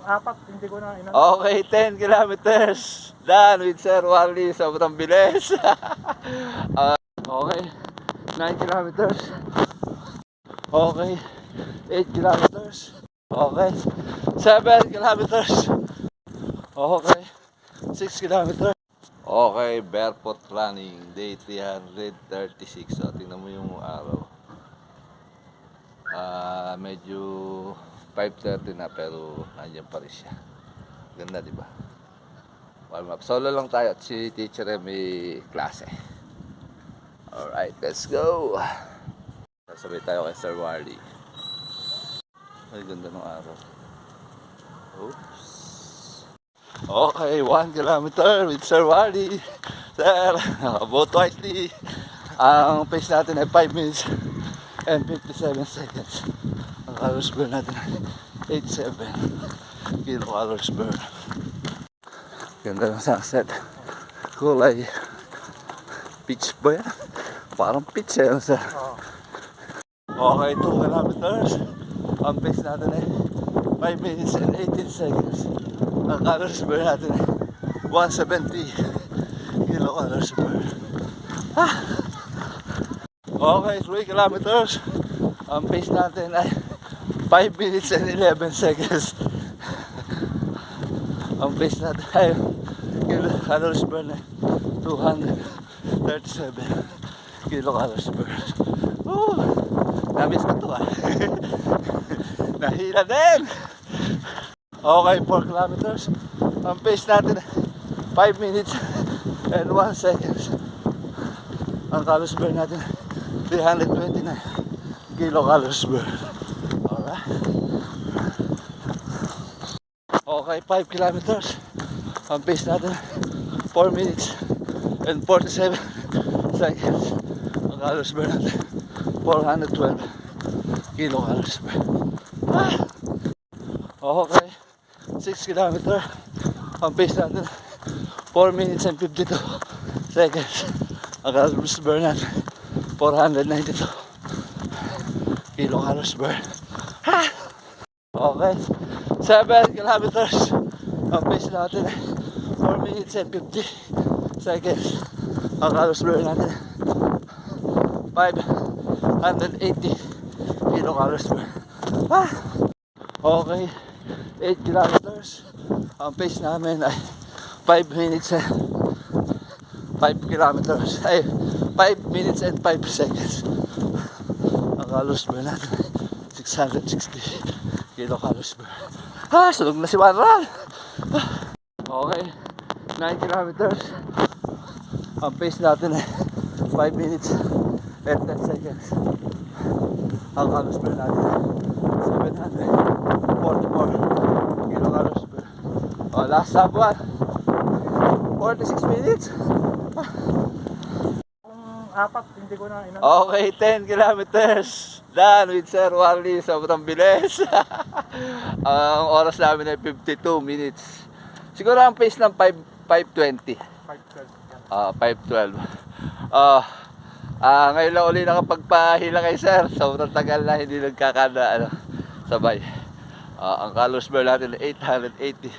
apat, hindi ko na inano. Okay, 10 kilometers. Done with Sir Wally. Sobrang bilis. Okay, 9 kilometers. Okay, 8 kilometers. Okay, 7 kilometers. Okay, 6 kilometers. Okay, barefoot running, day 336. So, tingnan mo yung araw. Medyo 5:30 na pero nandiyan pa rin siya. Ganda, di ba? Warm up. Solo lang tayo at si teacher may klase. Alright, let's go. Sasabay tayo kay Sir Wally. Ay, ganda ng araw. Oops. Okay, 1 kilometer with Sir Wally. Sir, about wisely. Ang pace natin ay 5 minutes and 57 seconds. Ang calories burn natin ay 87 kilocalories burn. Ganda ng sunset. Kulay peach ba yan? Parang peach yan, sir. Okay, 2 kilometers. Ang pace natin ay 5 minutes and 18 seconds. Ang calories burn natin ay 170 kilocalories burn. Okay, 3 kilometers. Ang pace natin ay 5 minutes and 11 seconds. Ang pace natin ay kilocalories burn ay 237 kilocalories burn. Namiss ko to Nahila din. Okay, 4 kilometers. Ang pace natin 5 minutes and 1 seconds. Ang calories burn natin 329 kilocalories burn. Alright. Okay, 5 kilometers. Ang pace natin 4 minutes and 47 seconds. Ang calories burn natin 412 kilocalories burn. Okay, 6 kilometers. Ang pace natin 4 minutes and 52 seconds. Ang calories burn natin 492 kilocalories burn. Okay, 7 kilometers. Ang pace natin 4 minutes and 50 seconds. Ang calories burn natin 580 kilocalories burn. Okay, 8 kilometers. Ang pace namin ay 5 minutes and 5 kilometers. Ay, 5 minutes and 5 seconds. Ang calories burn natin 660 kilocalories burn. Sunog na si Warren. Okay, 9 kilometers. Ang pace natin ay 5 minutes and 10 seconds. Ang calories burn natin 744 kilocalories burn. Last sub 46 minutes. Apat, hindi ko na inano. Okay, 10 kilometers. Done with Sir Wally. Sobrang bilis. Ang oras namin ay 52 minutes. Siguro ang pace ng 5:20. 5:12. 5:12. Ngayon lang uli nakapagpahila kay Sir. Sobrang tagal na hindi nagkakada sabay. Ang calories burn natin ay 880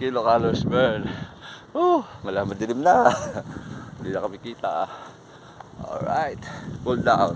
kilocalories burn. Malaman dilim na. Hindi na kami kita. Alright, cool down.